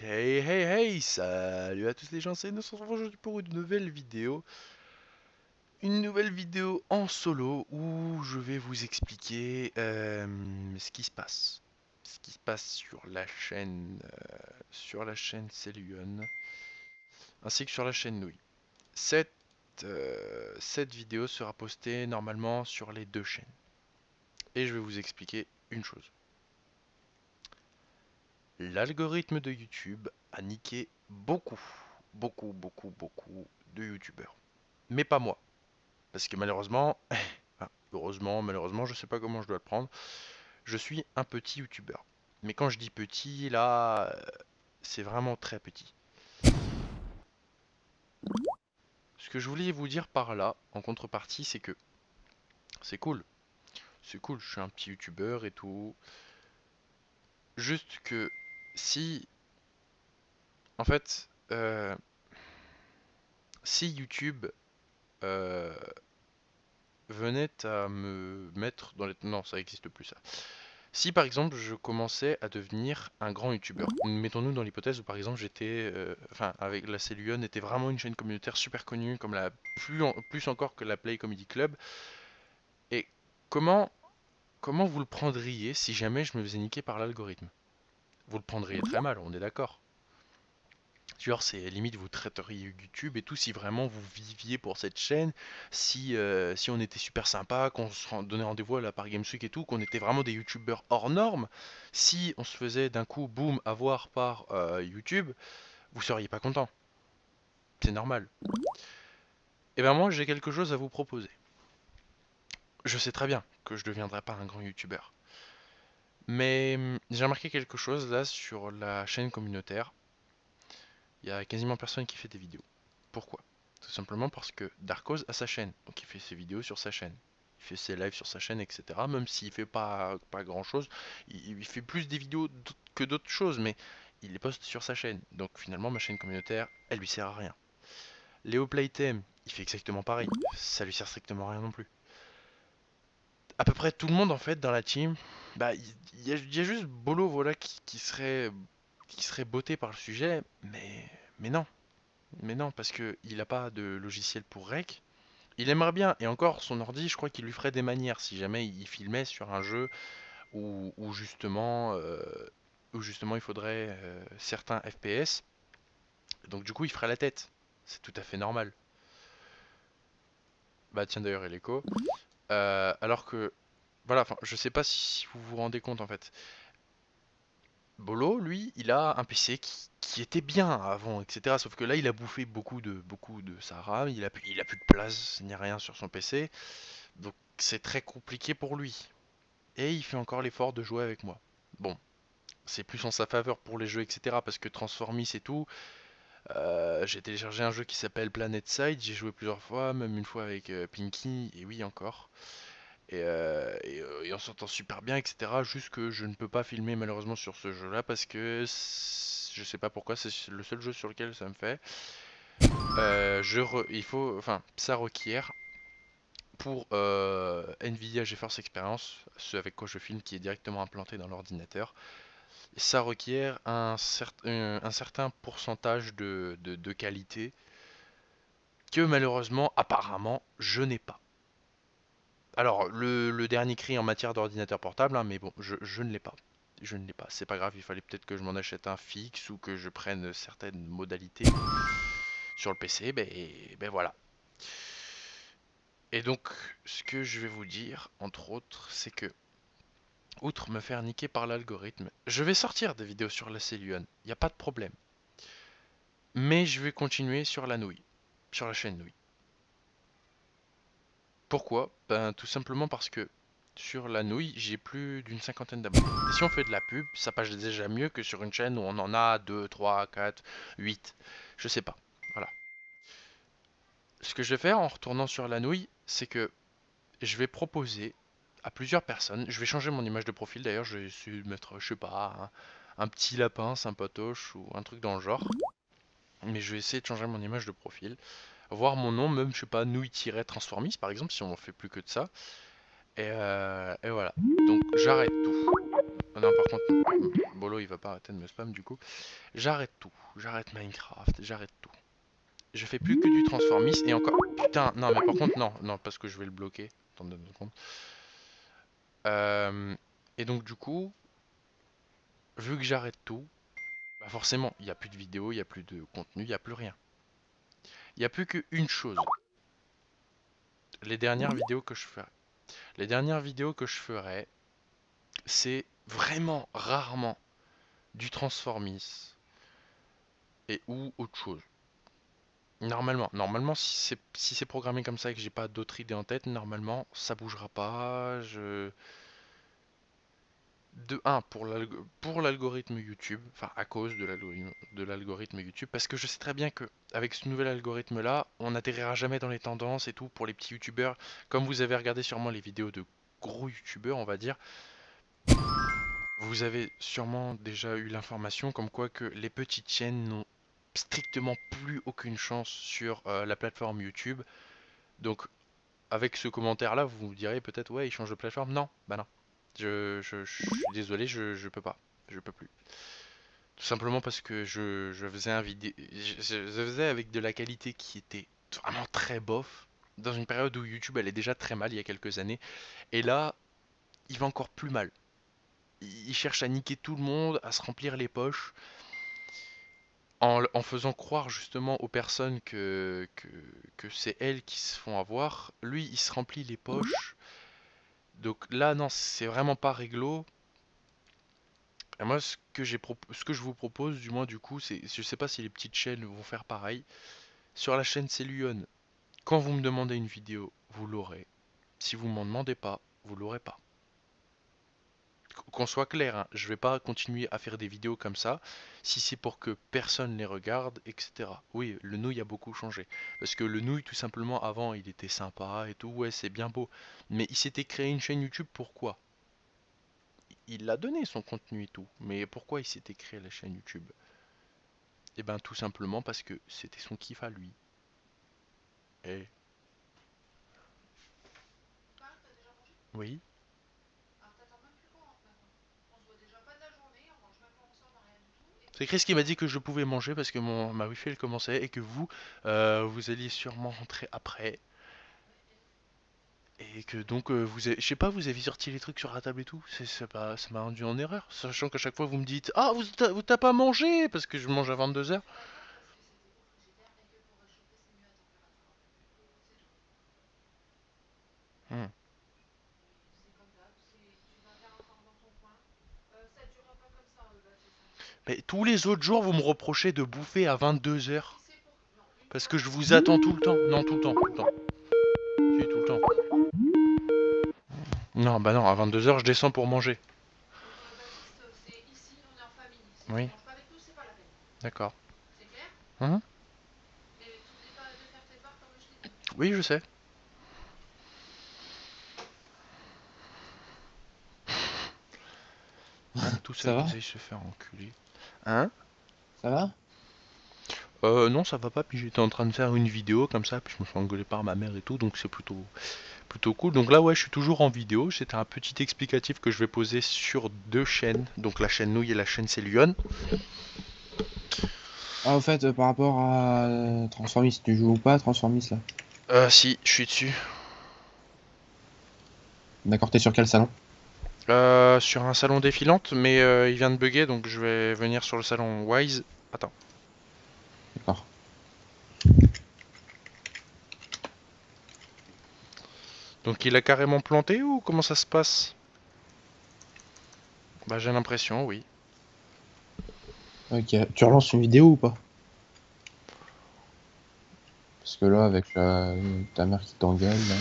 Hey hey hey, salut à tous les gens, c'est nous on se retrouve aujourd'hui pour une nouvelle vidéo. Une nouvelle vidéo en solo où je vais vous expliquer ce qui se passe. Ce qui se passe sur la chaîne Célion, ainsi que sur la chaîne Nouille. Cette vidéo sera postée normalement sur les deux chaînes. Et je vais vous expliquer une chose. L'algorithme de YouTube a niqué beaucoup de YouTubeurs. Mais pas moi. Parce que malheureusement, enfin, heureusement, malheureusement, je sais pas comment je dois le prendre. Je suis un petit youtubeur. Mais quand je dis petit, là, c'est vraiment très petit. Ce que je voulais vous dire par là, en contrepartie, c'est que c'est cool. C'est cool, je suis un petit youtubeur et tout. Juste que si, en fait, si YouTube euh, venait à me mettre dans les... Non, ça existe plus ça. Si par exemple je commençais à devenir un grand youtubeur, mettons-nous dans l'hypothèse où par exemple j'étais, enfin avec la Céluon était vraiment une chaîne communautaire super connue, comme plus encore que la Play Comedy Club, et comment, comment vous le prendriez si jamais je me faisais niquer par l'algorithme? Vous le prendriez très mal, on est d'accord. Genre, c'est limite vous traiteriez YouTube et tout si vraiment vous viviez pour cette chaîne, si on était super sympa, qu'on donnait rendez-vous à la Paris Games Week et tout, qu'on était vraiment des YouTubeurs hors normes, si on se faisait d'un coup, boum, avoir par YouTube, vous seriez pas content. C'est normal. Et ben moi, j'ai quelque chose à vous proposer. Je sais très bien que je ne deviendrai pas un grand YouTubeur. Mais j'ai remarqué quelque chose là sur la chaîne communautaire. Il y a quasiment personne qui fait des vidéos. Pourquoi? Tout simplement parce que Darkoz a sa chaîne, donc il fait ses vidéos sur sa chaîne. Il fait ses lives sur sa chaîne, etc. Même s'il fait pas grand chose, il fait plus des vidéos que d'autres choses, mais il les poste sur sa chaîne. Donc finalement, ma chaîne communautaire, elle lui sert à rien. Léo Playtem, il fait exactement pareil. Ça lui sert strictement à rien non plus. À peu près tout le monde en fait dans la team, bah il y a juste Bolo voilà qui serait botté par le sujet, mais non. Mais non, parce que il a pas de logiciel pour rec. Il aimerait bien, et encore, son ordi, je crois qu'il lui ferait des manières si jamais il filmait sur un jeu où justement il faudrait certains FPS. Donc du coup, il ferait la tête. C'est tout à fait normal. Bah tiens d'ailleurs, il écho. Alors que, voilà, enfin, je sais pas si vous vous rendez compte en fait. Bolo, lui, il a un PC qui était bien avant, etc. Sauf que là, il a bouffé beaucoup de sa RAM. Il a plus de place ni rien sur son PC. Donc c'est très compliqué pour lui. Et il fait encore l'effort de jouer avec moi. Bon, c'est plus en sa faveur pour les jeux, etc. Parce que Transformis et tout, j'ai téléchargé un jeu qui s'appelle Planet Side, j'ai joué plusieurs fois, même une fois avec Pinky, et oui encore. Et on s'entend super bien, etc. Juste que je ne peux pas filmer malheureusement sur ce jeu-là parce que je sais pas pourquoi, c'est le seul jeu sur lequel ça me fait. Il faut, enfin, ça requiert pour Nvidia GeForce Experience, ce avec quoi je filme qui est directement implanté dans l'ordinateur, ça requiert un certain pourcentage de qualité que malheureusement, apparemment, je n'ai pas. Alors, le dernier cri en matière d'ordinateur portable, hein, mais bon, je ne l'ai pas. Je ne l'ai pas. C'est pas grave, il fallait peut-être que je m'en achète un fixe ou que je prenne certaines modalités sur le PC. Ben voilà. Et donc, ce que je vais vous dire, entre autres, c'est que outre me faire niquer par l'algorithme, je vais sortir des vidéos sur la Célion, il n'y a pas de problème. Mais je vais continuer sur la nouille, sur la chaîne nouille. Pourquoi? Ben tout simplement parce que sur la nouille, j'ai plus d'une cinquantaine d'abonnés. Et si on fait de la pub, ça passe déjà mieux que sur une chaîne où on en a 2, 3, 4, 8. Je sais pas. Voilà. Ce que je vais faire en retournant sur la nouille, c'est que je vais proposer à plusieurs personnes. Je vais changer mon image de profil d'ailleurs. Je vais essayer de mettre, je sais pas, un petit lapin sympatoche ou un truc dans le genre. Mais je vais essayer de changer mon image de profil. Voir mon nom, même, je sais pas, nouille-transformiste par exemple, si on fait plus que de ça. Et voilà. Donc j'arrête tout. Ah non, par contre, Bolo, il va pas arrêter de me spam du coup. J'arrête tout. J'arrête Minecraft, j'arrête tout. Je fais plus que du transformisme et encore. Putain, non, mais par contre, non, non, parce que je vais le bloquer. Attendez 2 secondes. Euh, Et donc, du coup, vu que j'arrête tout, bah forcément, il n'y a plus de vidéos, il n'y a plus de contenu, il n'y a plus rien. Il n'y a plus qu'une chose. Les dernières vidéos que je ferai. Les dernières vidéos que je ferai, c'est vraiment rarement du transformisme et ou autre chose. Normalement, si c'est programmé comme ça et que j'ai pas d'autres idées en tête, normalement, ça bougera pas. De un pour l'algorithme YouTube, enfin à cause de l'algorithme YouTube, parce que je sais très bien que avec ce nouvel algorithme-là, on n'atterrira jamais dans les tendances et tout pour les petits YouTubeurs. Comme vous avez regardé sûrement les vidéos de gros YouTubeurs, on va dire, vous avez sûrement déjà eu l'information comme quoi que les petites chaînes n'ont strictement plus aucune chance sur la plateforme YouTube. Donc avec ce commentaire-là, vous vous direz peut-être ouais, il change de plateforme. Non, bah non. Je suis désolé, je peux pas. Je peux plus. Tout simplement parce que je faisais un vidéo. Je faisais avec de la qualité qui était vraiment très bof. Dans une période où YouTube allait déjà très mal il y a quelques années. Et là, il va encore plus mal. Il cherche à niquer tout le monde, à se remplir les poches. En faisant croire justement aux personnes que c'est elles qui se font avoir. Lui, il se remplit les poches. Donc là, non, c'est vraiment pas réglo. Et moi, ce que je vous propose, du moins, du coup, c'est, je sais pas si les petites chaînes vont faire pareil. Sur la chaîne C'est Lyon, quand vous me demandez une vidéo, vous l'aurez. Si vous m'en demandez pas, vous l'aurez pas. Qu'on soit clair, hein, je vais pas continuer à faire des vidéos comme ça si c'est pour que personne les regarde, etc. Oui, le nouille a beaucoup changé. Parce que le nouille, tout simplement, avant, il était sympa et tout, ouais, c'est bien beau. Mais il s'était créé une chaîne YouTube, pourquoi? Il a donné son contenu et tout. Mais pourquoi il s'était créé la chaîne YouTube? Eh ben tout simplement parce que c'était son kiff à lui. Et oui. C'est Chris qui m'a dit que je pouvais manger parce que ma wifi elle commençait et que vous, vous alliez sûrement rentrer après. Et que donc je sais pas, vous avez sorti les trucs sur la table et tout. Ça m'a rendu en erreur. Sachant qu'à chaque fois vous me dites ah vous t'as pas mangé parce que je mange à 22h. Mais tous les autres jours vous me reprochez de bouffer à 22h. Parce que je vous attends tout le temps. Non, tout le temps, tout le temps. Si, tout le temps. Non, bah non, à 22h je descends pour manger. Oui, d'accord. Mhm. Oui, je sais. Même tout Ça seul, va? vous allez se faire enculer. Hein? Ça va? Non, ça va pas. Puis j'étais en train de faire une vidéo comme ça, puis je me fais engueuler par ma mère et tout, donc c'est plutôt cool. Donc là, ouais, je suis toujours en vidéo. C'était un petit explicatif que je vais poser sur 2 chaînes, donc la chaîne Nouille et la chaîne C'est Lyon. Ah, au fait, par rapport à Transformist, tu joues ou pas à Transformist là? Si, je suis dessus. D'accord, t'es sur quel salon? Sur un salon défilante, mais il vient de bugger, donc je vais venir sur le salon Wise. Attends. D'accord. Donc il a carrément planté ou comment ça se passe? Bah j'ai l'impression, oui. Ok, tu relances une vidéo ou pas? Parce que là, avec ta mère qui t'engueule, là.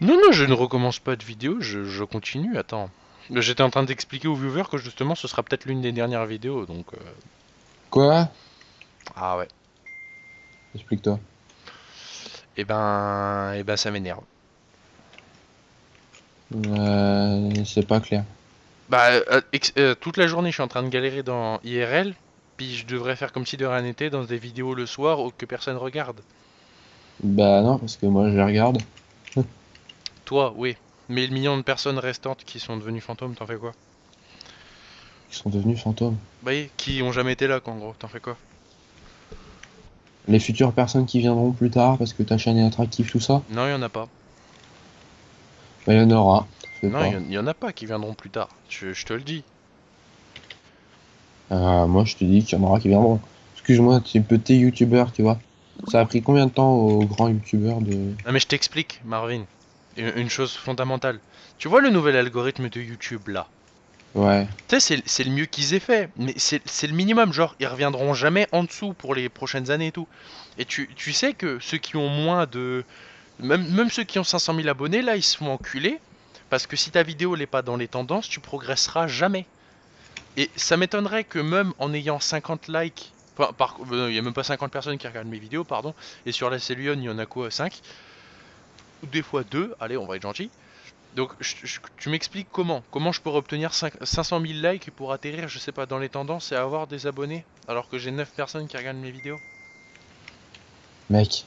Non, non, je ne recommence pas de vidéo, je continue, attends. J'étais en train d'expliquer aux viewers que justement ce sera peut-être l'une des dernières vidéos, donc... Quoi? Ah ouais. Explique-toi. Eh ben ça m'énerve. C'est pas clair. Bah, toute la journée je suis en train de galérer dans IRL, puis je devrais faire comme si de rien n'était dans des vidéos le soir ou que personne regarde. Bah non, parce que moi je les regarde. Toi, oui. Mais le million de personnes restantes qui sont devenues fantômes, t'en fais quoi? qui sont devenus fantômes. Bah oui, qui ont jamais été là, quoi, en gros. T'en fais quoi? Les futures personnes qui viendront plus tard parce que ta chaîne est attractive, tout ça, Non, il y en a pas. bah, il y en aura. T'en fais Non, pas. y en a pas qui viendront plus tard. Je te le dis. Moi, je te dis qu'il y en aura qui viendront. Excuse-moi, tu es petit youtubeur, tu vois. Ça a pris combien de temps aux grands youtubeurs de... Non, mais je t'explique, Marvin. Une chose fondamentale. Tu vois le nouvel algorithme de YouTube là? Ouais. Tu sais, c'est le mieux qu'ils aient fait. Mais c'est le minimum. Genre, ils reviendront jamais en dessous pour les prochaines années et tout. Et tu sais que ceux qui ont moins de. Même ceux qui ont 500 000 abonnés, là, ils se font enculer. Parce que si ta vidéo n'est pas dans les tendances, tu progresseras jamais. Et ça m'étonnerait que même en ayant 50 likes. Enfin, il n'y a même pas 50 personnes qui regardent mes vidéos, pardon. Et sur la Célion, il y en a quoi? 5? Ou des fois 2. Allez, on va être gentil. Donc, tu m'expliques comment je pourrais obtenir 500 000 likes pour atterrir, je sais pas, dans les tendances et avoir des abonnés, alors que j'ai 9 personnes qui regardent mes vidéos? Mec,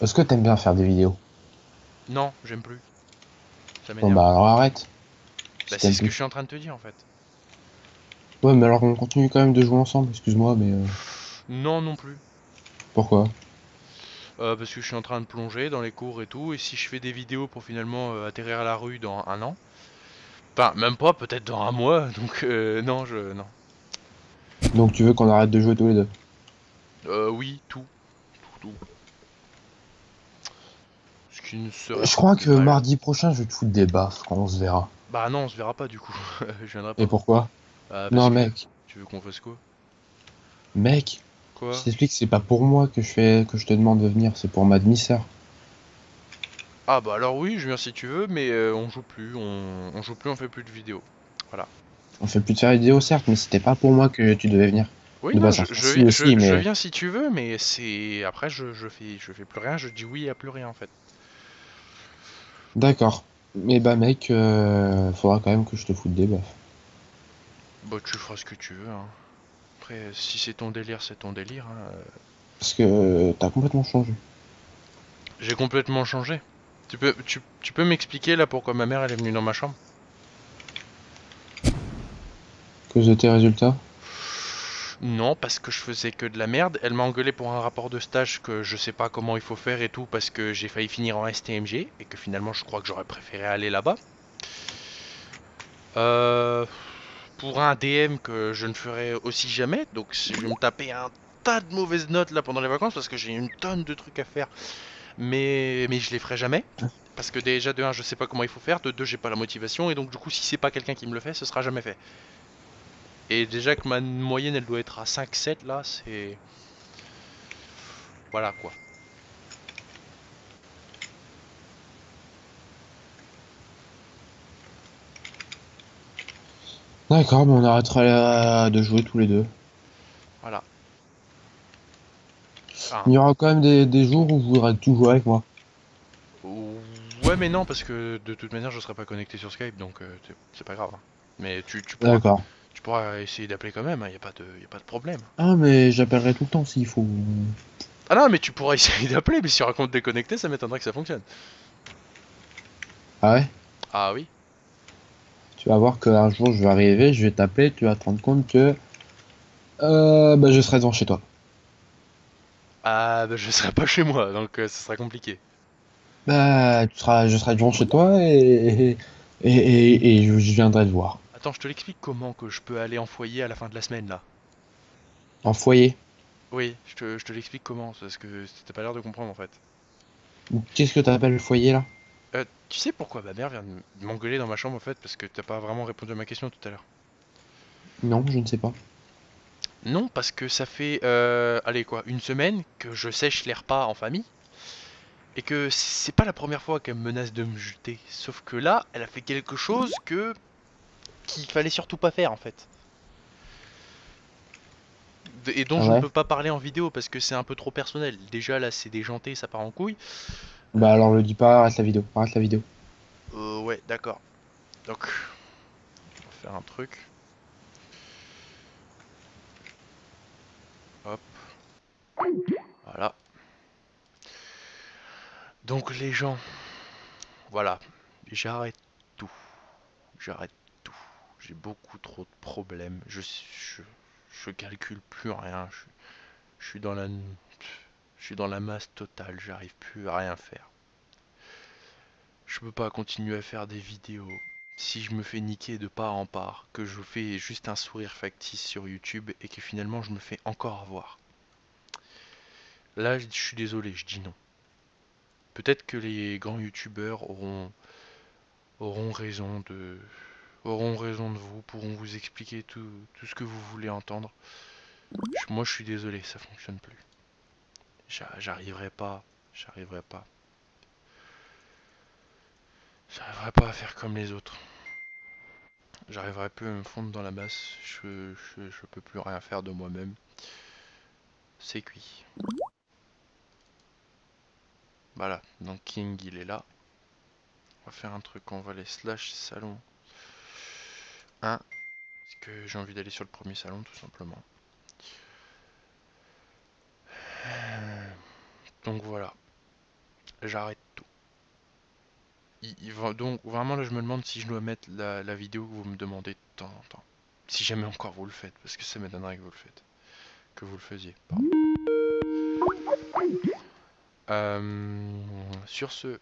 est-ce que t'aimes bien faire des vidéos? Non, j'aime plus. Ça Bon m'énerve. bah alors arrête, Bah, si c'est t'aimes ce que plus. je suis en train de te dire en fait. Ouais, mais alors on continue quand même de jouer ensemble, excuse-moi, mais Non, non plus. pourquoi? Parce que je suis en train de plonger dans les cours et tout, et si je fais des vidéos pour finalement atterrir à la rue dans un an, enfin, même pas, peut-être dans un mois, donc non, non. Donc tu veux qu'on arrête de jouer tous les deux? Oui, tout. Ce qui ne serait Je pas crois plus que mal. mardi prochain, je vais te foutre des baffes quand on se verra. Bah non, on se verra pas du coup. Je viendrai Et pas. pourquoi? Parce Non, que mec, tu veux qu'on fasse quoi? mec, je Quoi? t'explique, c'est pas pour moi que je te demande de venir, c'est pour ma demi-sœur. Ah bah alors oui, je viens si tu veux, mais on joue plus, on joue plus, on fait plus de vidéos. Voilà. On fait plus de faire vidéo, certes, mais c'était pas pour moi que tu devais venir. Oui, De non, base, enfin, si aussi, je mais viens si tu veux, mais c'est après je fais plus rien, je dis oui à plus rien en fait. d'accord. Mais bah, mec, faudra quand même que je te foute des baffes. Bah tu feras ce que tu veux, hein. Après, si c'est ton délire, c'est ton délire, hein. Parce que t'as complètement changé. J'ai complètement changé. Tu peux m'expliquer là pourquoi ma mère elle est venue dans ma chambre? À cause de tes résultats? Non, parce que je faisais que de la merde. Elle m'a engueulé pour un rapport de stage que je sais pas comment il faut faire et tout parce que j'ai failli finir en STMG et que finalement je crois que j'aurais préféré aller là-bas. Euh, pour un DM que je ne ferai aussi jamais. Donc je vais me taper un tas de mauvaises notes là pendant les vacances parce que j'ai une tonne de trucs à faire. Mais je les ferai jamais. Parce que déjà de un je sais pas comment il faut faire, de 2 j'ai pas la motivation et donc du coup si c'est pas quelqu'un qui me le fait ce sera jamais fait. Et déjà que ma moyenne elle doit être à 5-7 là, c'est... Voilà quoi. D'accord, mais on arrêtera de jouer tous les deux. Voilà. Enfin, Il y aura quand même des jours où vous voudrez tout jouer avec moi. ouais, mais non, parce que de toute manière, je serai pas connecté sur Skype, donc c'est pas grave, hein. Mais D'accord. tu pourras essayer d'appeler quand même, hein, y a pas de problème. Ah, mais j'appellerai tout le temps s'il faut. Ah non, mais tu pourras essayer d'appeler, mais si tu racontes déconnecté, ça m'étonnerait que ça fonctionne. Ah ouais? Ah oui? Tu vas voir qu'un jour je vais arriver, je vais t'appeler, tu vas te rendre compte que bah, je serai devant chez toi. Ah, bah je serai pas chez moi, donc ça sera compliqué. Bah, je serai devant chez toi et je viendrai te voir. Attends, je te l'explique comment que je peux aller en foyer à la fin de la semaine, là. En foyer. Oui, je te l'explique comment, parce que t'as pas l'air de comprendre en fait. Qu'est-ce que t'appelles le foyer là? Tu sais pourquoi ma mère vient de m'engueuler dans ma chambre en fait, parce que t'as pas vraiment répondu à ma question tout à l'heure. Non, je ne sais pas. Non, parce que ça fait, allez quoi, une semaine que je sèche les repas en famille et que c'est pas la première fois qu'elle me menace de me jeter. Sauf que là, elle a fait quelque chose que qu'il fallait surtout pas faire en fait. Et dont Ah je ne ouais? peux pas parler en vidéo parce que c'est un peu trop personnel. Déjà là, c'est déjanté, ça part en couille. Bah alors le dis pas, arrête la vidéo, arrête la vidéo. Ouais, d'accord. Donc, on va faire un truc. Hop, voilà. Donc les gens, voilà, j'arrête tout. J'arrête tout. j'ai beaucoup trop de problèmes. Je calcule plus rien. Je suis dans la, je suis dans la masse totale. J'arrive plus à rien faire. Je peux pas continuer à faire des vidéos. Si je me fais niquer de part en part, que je fais juste un sourire factice sur YouTube et que finalement je me fais encore avoir. Là, je suis désolé, je dis non. Peut-être que les grands youtubeurs auront raison auront raison de vous, pourront vous expliquer tout ce que vous voulez entendre. Moi, je suis désolé, ça fonctionne plus. J'arriverai pas, j'arriverai pas, j'arriverai pas à faire comme les autres. J'arriverai plus à me fondre dans la masse. Je peux plus rien faire de moi-même. C'est cuit. Voilà, donc King il est là. On va faire un truc, on va aller slash salon 1. Parce que j'ai envie d'aller sur le premier salon tout simplement. Donc voilà, j'arrête tout. Donc vraiment là je me demande si je dois mettre la vidéo que vous me demandez de temps en temps. Si jamais encore vous le faites, parce que ça m'étonnerait que vous le faites. Que vous le faisiez, pardon. Sur ce,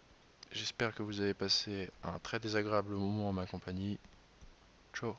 j'espère que vous avez passé un très désagréable moment en ma compagnie. Ciao.